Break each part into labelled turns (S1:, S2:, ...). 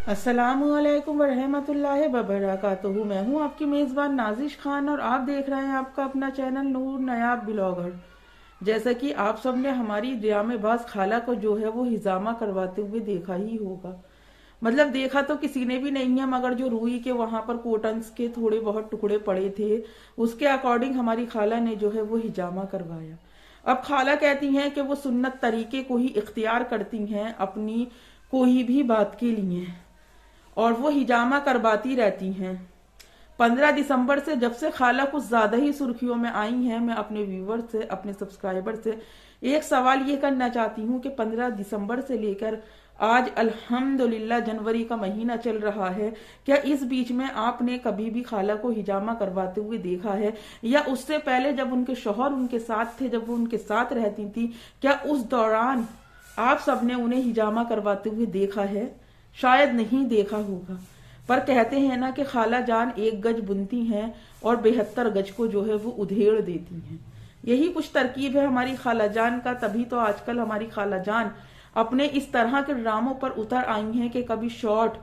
S1: अस्सलामुअलैकुम वरहमतुल्लाहि वबरकातुहू। मैं हूँ आपकी मेज़बान नाजिश खान और आप देख रहे हैं आपका अपना चैनल नूर नयाब ब्लॉगर। जैसा कि आप सब ने हमारी ड्रामेबाज खाला को जो है वो हिजामा करवाते हुए देखा ही होगा। मतलब देखा तो किसी ने भी नहीं है, मगर जो रुई के वहां पर कॉटन्स के थोड़े बहुत टुकड़े पड़े थे उसके अकॉर्डिंग हमारी खाला ने जो है वो हिजामा करवाया। अब खाला कहती हैं कि वो सुन्नत तरीके को ही इख्तियार करती हैं अपनी कोई भी बात के लिए, और वो हिजामा करवाती रहती हैं। 15 दिसंबर से जब से खाला कुछ ज्यादा ही सुर्खियों में आई हैं, मैं अपने व्यूवर से, अपने सब्सक्राइबर से एक सवाल ये करना चाहती हूँ कि 15 दिसंबर से लेकर आज अल्हम्दुलिल्लाह जनवरी का महीना चल रहा है, क्या इस बीच में आपने कभी भी खाला को हिजामा करवाते हुए देखा है? या उससे पहले जब उनके शौहर उनके साथ थे, जब वो उनके साथ रहती थी, क्या उस दौरान आप सबने उन्हें हिजामा करवाते हुए देखा है? शायद नहीं देखा होगा। पर कहते हैं ना कि खाला जान एक गज बुनती हैं और 72 गज को जो है वो उधेड़ देती हैं। यही कुछ तरकीब है हमारी खाला जान का। तभी तो आजकल हमारी खाला जान अपने इस तरह के ड्रामों पर उतर आई हैं कि कभी शॉर्ट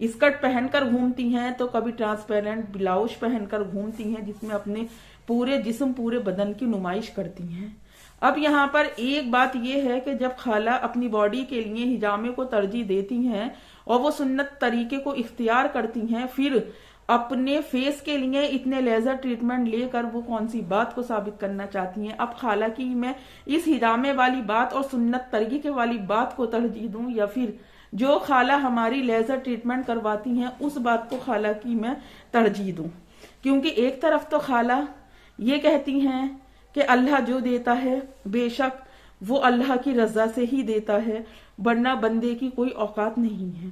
S1: स्कर्ट पहनकर घूमती हैं तो कभी ट्रांसपेरेंट ब्लाउज पहनकर घूमती हैं, जिसमें अपने पूरे जिस्म पूरे बदन की नुमाइश करती हैं। अब यहाँ पर एक बात यह है कि जब खाला अपनी बॉडी के लिए हिजामे को तरजीह देती हैं और वो सुन्नत तरीके को इख्तियार करती हैं, फिर अपने फेस के लिए इतने लेजर ट्रीटमेंट लेकर वो कौन सी बात को साबित करना चाहती हैं? अब खाला की मैं इस हिजामे वाली बात और सुन्नत तरीके वाली बात को तरजीह दूं, या फिर जो खाला हमारी लेजर ट्रीटमेंट करवाती हैं उस बात को खाला की मैं तरजीह दूं? क्योंकि एक तरफ तो खाला ये कहती हैं कि अल्लाह जो देता है बेशक वो अल्लाह की रजा से ही देता है, वरना बंदे की कोई औकात नहीं है।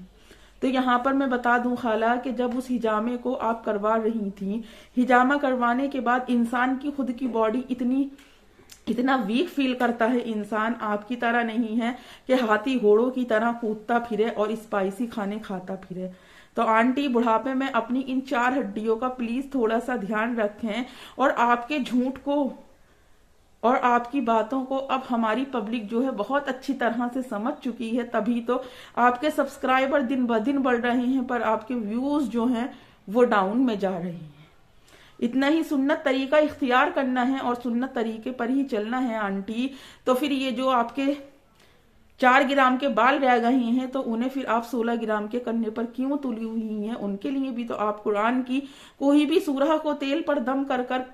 S1: तो यहाँ पर मैं बता दूं खाला कि जब उस हिजामे को आप करवा रही थी, हिजामा करवाने के बाद इंसान की खुद की बॉडी इतना वीक फील करता है। इंसान आपकी तरह नहीं है कि हाथी घोड़ों की तरह कूदता फिरे और स्पाइसी खाने खाता फिरे। तो आंटी बुढ़ापे में अपनी इन 4 हड्डियों का प्लीज थोड़ा सा ध्यान रखें, और आपके झूठ को और आपकी बातों को अब हमारी पब्लिक जो है बहुत अच्छी तरह से समझ चुकी है। तभी तो आपके सब्सक्राइबर दिन ब दिन बढ़ रहे हैं, पर आपके व्यूज जो हैं वो डाउन में जा रहे हैं। इतना ही सुन्नत तरीका इख्तियार करना है और सुन्नत तरीके पर ही चलना है आंटी। तो फिर ये जो आपके 4 ग्राम के बाल रह गए हैं तो उन्हें फिर आप 16 ग्राम के करने पर क्यों तुली हुई हैं? उनके लिए भी तो आप कुरान की कोई भी सूरह को तेल पर दम कर कर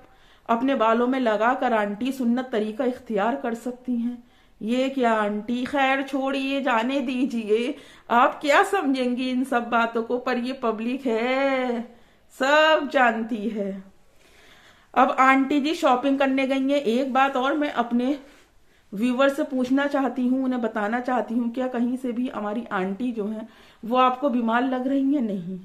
S1: अपने बालों में लगाकर आंटी सुन्नत तरीका इख्तियार कर सकती हैं। ये क्या आंटी, खैर छोड़िए, जाने दीजिए। आप क्या समझेंगी इन सब बातों को, पर ये पब्लिक है, सब जानती है। अब आंटी जी शॉपिंग करने गई हैं। एक बात और मैं अपने व्यूवर से पूछना चाहती हूँ, उन्हें बताना चाहती हूँ, क्या कहीं से भी हमारी आंटी जो है वो आपको बीमार लग रही है? नहीं,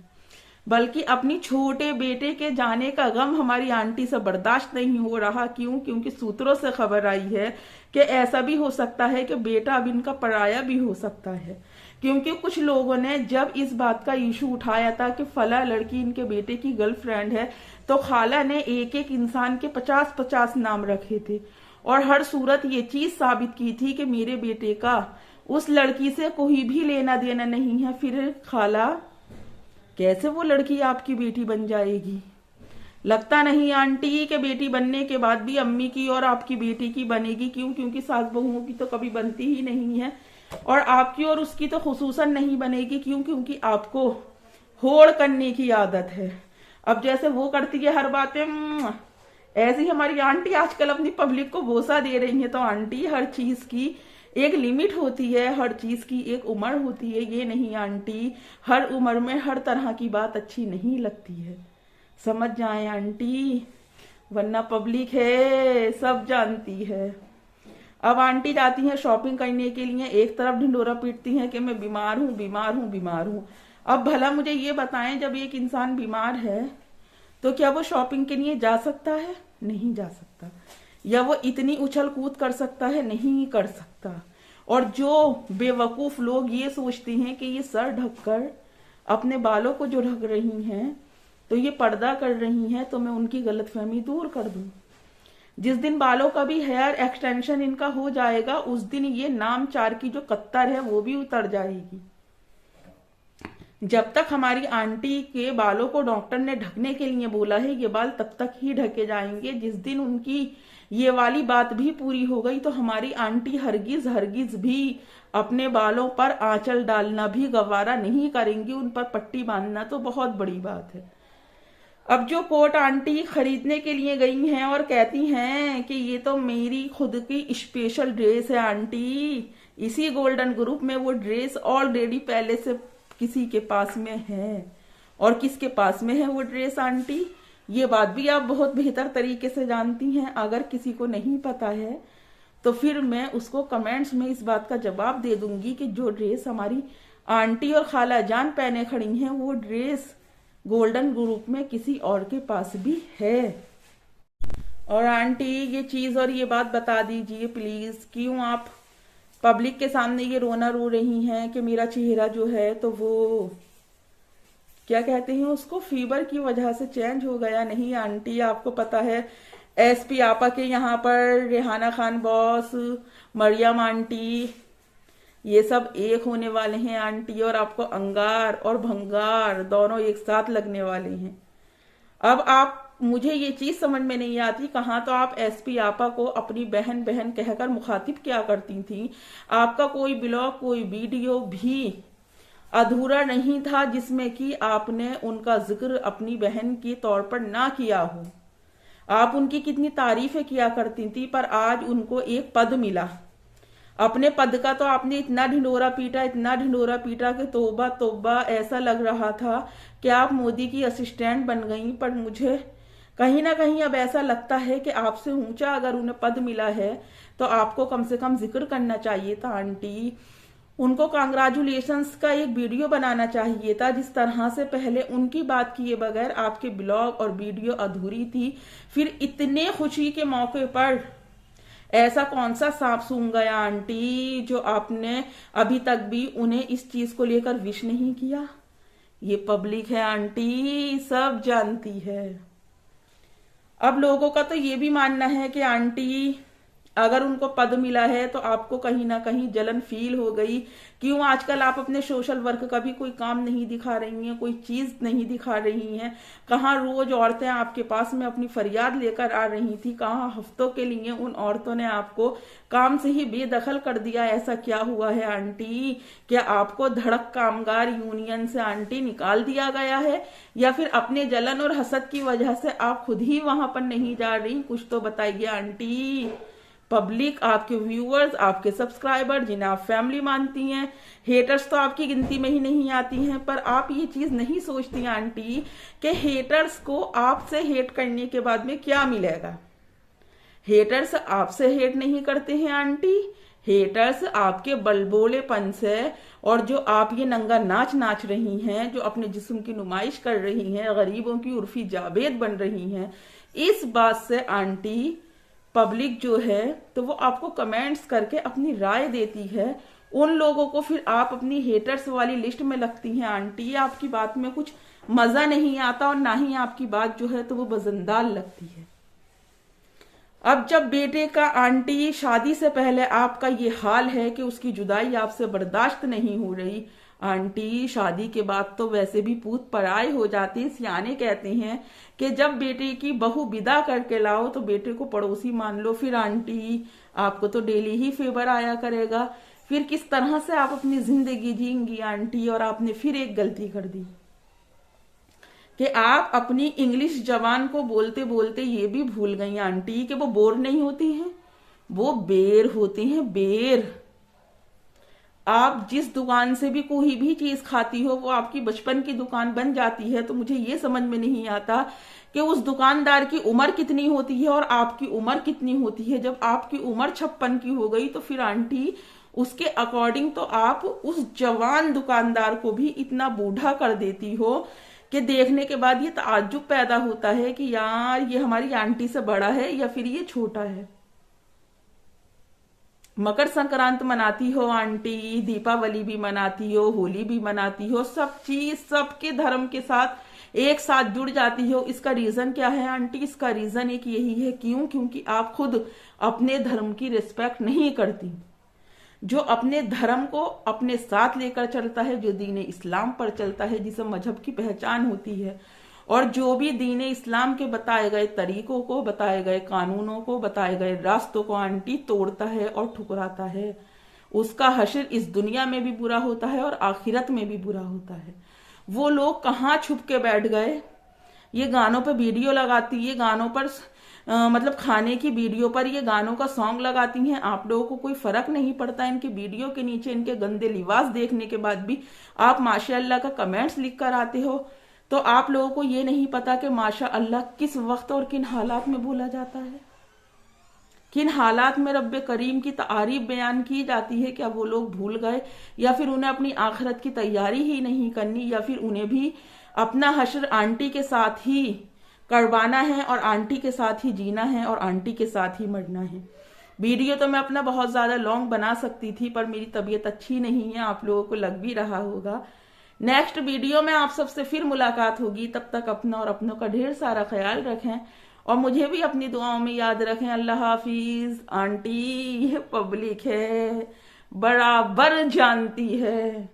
S1: बल्कि अपनी छोटे बेटे के जाने का गम हमारी आंटी से बर्दाश्त नहीं हो रहा। क्यों? क्योंकि सूत्रों से खबर आई है कि ऐसा भी हो सकता है कि बेटा अब इनका पराया भी हो सकता है। क्योंकि कुछ लोगों ने जब इस बात का इशू उठाया था कि फला लड़की इनके बेटे की गर्लफ्रेंड है, तो खाला ने एक एक इंसान के 50-50 नाम रखे थे और हर सूरत ये चीज साबित की थी कि मेरे बेटे का उस लड़की से कोई भी लेना देना नहीं है। फिर खाला कैसे वो लड़की आपकी बेटी बन जाएगी? लगता नहीं आंटी के बेटी बनने के बाद भी अम्मी की और आपकी बेटी की बनेगी। क्यों? क्योंकि सास बहुओं की तो कभी बनती ही नहीं है, और आपकी और उसकी तो खुसूसन नहीं बनेगी। क्यों? क्योंकि आपको होड़ करने की आदत है। अब जैसे वो करती है हर बातें, ऐसी हमारी आंटी आजकल अपनी पब्लिक को बोसा दे रही है। तो आंटी, हर चीज की एक लिमिट होती है, हर चीज की एक उम्र होती है। ये नहीं आंटी, हर उम्र में हर तरह की बात अच्छी नहीं लगती है। समझ जाए आंटी, वरना पब्लिक है, सब जानती है। अब आंटी जाती हैं शॉपिंग करने के लिए, एक तरफ ढिंडोरा पीटती हैं कि मैं बीमार हूं, बीमार हूं, बीमार हूं। अब भला मुझे ये बताएं, जब एक इंसान बीमार है तो क्या वो शॉपिंग के लिए जा सकता है? नहीं जा सकता। या वो इतनी उछल कूद कर सकता है? नहीं कर सकता। और जो बेवकूफ लोग ये सोचते हैं कि ये सर ढककर अपने बालों को जो ढक रही हैं तो ये पर्दा कर रही हैं, तो मैं उनकी गलतफहमी दूर कर दूं। जिस दिन बालों का भी हेयर एक्सटेंशन इनका हो जाएगा, उस दिन ये नाम 4 की जो कत्तर है वो भी उतर जाएगी। जब तक हमारी आंटी के बालों को डॉक्टर ने ढकने के लिए बोला है, ये बाल तब तक ही ढके जाएंगे। जिस दिन उनकी ये वाली बात भी पूरी हो गई तो हमारी आंटी हरगिज हरगिज भी अपने बालों पर आंचल डालना भी गवारा नहीं करेंगी। उन पर पट्टी बांधना तो बहुत बड़ी बात है। अब जो कोट आंटी खरीदने के लिए गई हैं और कहती हैं कि ये तो मेरी खुद की स्पेशल ड्रेस है आंटी, इसी गोल्डन ग्रुप में वो ड्रेस ऑलरेडी पहले से किसी के पास में है। और किसके पास में है वो ड्रेस आंटी, ये बात भी आप बहुत बेहतर तरीके से जानती हैं। अगर किसी को नहीं पता है तो फिर मैं उसको कमेंट्स में इस बात का जवाब दे दूंगी कि जो ड्रेस हमारी आंटी और खाला जान पहने खड़ी हैं वो ड्रेस गोल्डन ग्रुप में किसी और के पास भी है। और आंटी ये चीज और ये बात बता दीजिए प्लीज, क्यों आप पब्लिक के सामने ये रोना रो रही हैं कि मेरा चेहरा जो है तो वो क्या कहते हैं उसको, फीवर की वजह से चेंज हो गया। नहीं आंटी, आपको पता है एसपी आपा के यहाँ पर रेहाना खान बॉस, मरियम आंटी, ये सब एक होने वाले हैं आंटी। और आपको अंगार और भंगार दोनों एक साथ लगने वाले हैं। अब आप, मुझे ये चीज समझ में नहीं आती, कहाँ तो आप एसपी आपा को अपनी बहन बहन कहकर मुखातिब क्या करती थी। आपका कोई ब्लॉग, कोई वीडियो भी अधूरा नहीं था जिसमें कि आपने उनका जिक्र अपनी बहन के तौर पर ना किया हो। आप उनकी कितनी तारीफें किया करती थी, पर आज उनको एक पद मिला। अपने पद का तो आपने इतना ढिंडोरा पीटा, इतना ढिंडोरा पीटा कि तौबा तौबा, ऐसा लग रहा था कि आप मोदी की असिस्टेंट बन गई। पर मुझे कहीं ना कहीं अब ऐसा लगता है कि आपसे ऊंचा अगर उन्हें पद मिला है तो आपको कम से कम जिक्र करना चाहिए था आंटी। उनको कांग्रेचुलेशंस का एक वीडियो बनाना चाहिए था। जिस तरह से पहले उनकी बात किए बगैर आपके ब्लॉग और वीडियो अधूरी थी, फिर इतने खुशी के मौके पर ऐसा कौन सा सांप सूंघ गया आंटी जो आपने अभी तक भी उन्हें इस चीज को लेकर विश नहीं किया। ये पब्लिक है आंटी, सब जानती है। अब लोगों का तो ये भी मानना है कि आंटी अगर उनको पद मिला है तो आपको कहीं ना कहीं जलन फील हो गई। क्यों आजकल आप अपने सोशल वर्क का भी कोई काम नहीं दिखा रही हैं, कोई चीज नहीं दिखा रही हैं। कहाँ रोज औरतें आपके पास में अपनी फरियाद लेकर आ रही थी, कहाँ हफ्तों के लिए उन औरतों ने आपको काम से ही बेदखल कर दिया। ऐसा क्या हुआ है आंटी? क्या आपको धड़क कामगार यूनियन से आंटी निकाल दिया गया है, या फिर अपने जलन और हसद की वजह से आप खुद ही वहां पर नहीं जा रही? कुछ तो बताइए आंटी। पब्लिक, आपके व्यूअर्स, आपके सब्सक्राइबर जिन्हें आप फैमिली मानती हैं, हेटर्स तो आपकी गिनती में ही नहीं आती हैं। पर आप ये चीज नहीं सोचती आंटी कि हेटर्स को आपसे हेट करने के बाद में क्या मिलेगा। हेटर्स आपसे हेट नहीं करते हैं आंटी, हेटर्स आपके बलबोलेपन से और जो आप ये नंगा नाच नाच रही हैं, जो अपने जिस्म की नुमाइश कर रही हैं, गरीबों की उर्फी जावेद बन रही हैं, इस बात से आंटी पब्लिक जो है तो वो आपको कमेंट्स करके अपनी राय देती है। उन लोगों को फिर आप अपनी हेटर्स वाली लिस्ट में लगती हैं आंटी। आपकी बात में कुछ मजा नहीं आता और ना ही आपकी बात जो है तो वो वजनदार लगती है। अब जब बेटे का आंटी शादी से पहले आपका ये हाल है कि उसकी जुदाई आपसे बर्दाश्त नहीं हो रही, आंटी शादी के बाद तो वैसे भी पूत पराए हो जाते हैं। सियाने कहते हैं कि जब बेटे की बहू विदा करके लाओ तो बेटे को पड़ोसी मान लो। फिर आंटी आपको तो डेली ही फेवर आया करेगा। फिर किस तरह से आप अपनी जिंदगी जीएंगी आंटी? और आपने फिर एक गलती कर दी कि आप अपनी इंग्लिश जबान को बोलते बोलते ये भी भूल गई आंटी कि वो बोर नहीं होती हैं, वो बेर होती हैं, बेर। आप जिस दुकान से भी कोई भी चीज खाती हो वो आपकी बचपन की दुकान बन जाती है। तो मुझे ये समझ में नहीं आता कि उस दुकानदार की उम्र कितनी होती है और आपकी उम्र कितनी होती है। जब आपकी उम्र 56 की हो गई तो फिर आंटी उसके अकॉर्डिंग तो आप उस जवान दुकानदार को भी इतना बूढ़ा कर देती हो कि देखने के बाद ये ताज्जुब पैदा होता है कि यार ये हमारी आंटी से बड़ा है या फिर ये छोटा है। मकर संक्रांत मनाती हो आंटी, दीपावली भी मनाती हो, होली भी मनाती हो, सब चीज सबके धर्म के साथ एक साथ जुड़ जाती हो। इसका रीजन क्या है आंटी? इसका रीजन एक यही है, क्यों? क्योंकि आप खुद अपने धर्म की रिस्पेक्ट नहीं करती। जो अपने धर्म को अपने साथ लेकर चलता है, जो दीन इस्लाम पर चलता है, जिसे मजहब की पहचान होती है, और जो भी दीन इस्लाम के बताए गए तरीकों को, बताए गए कानूनों को, बताए गए रास्तों को आंटी तोड़ता है और ठुकराता है, उसका हश्र इस दुनिया में भी बुरा होता है और आखिरत में भी बुरा होता है। वो लोग कहाँ छुप के बैठ गए, ये गानों पर वीडियो लगाती है, गानों पर मतलब खाने की वीडियो पर ये गानों का सॉन्ग लगाती हैं, आप लोगों को कोई फर्क नहीं पड़ता। इनके वीडियो के नीचे इनके गंदे लिबास देखने के बाद भी आप माशाअल्लाह का कमेंट्स लिख कर आते हो, तो आप लोगों को ये नहीं पता कि माशाअल्लाह किस वक्त और किन हालात में बोला जाता है, किन हालात में रब्बे करीम की तारीफ बयान की जाती है। क्या वो लोग भूल गए, या फिर उन्हें अपनी आखिरत की तैयारी ही नहीं करनी, या फिर उन्हें भी अपना हश्र आंटी के साथ ही करवाना है और आंटी के साथ ही जीना है और आंटी के साथ ही मरना है। वीडियो तो मैं अपना बहुत ज्यादा लॉन्ग बना सकती थी, पर मेरी तबीयत अच्छी नहीं है, आप लोगों को लग भी रहा होगा। नेक्स्ट वीडियो में आप सबसे फिर मुलाकात होगी, तब तक अपना और अपनों का ढेर सारा ख्याल रखें और मुझे भी अपनी दुआओं में याद रखें। अल्लाह हाफिज। आंटी ये पब्लिक है, बराबर जानती है।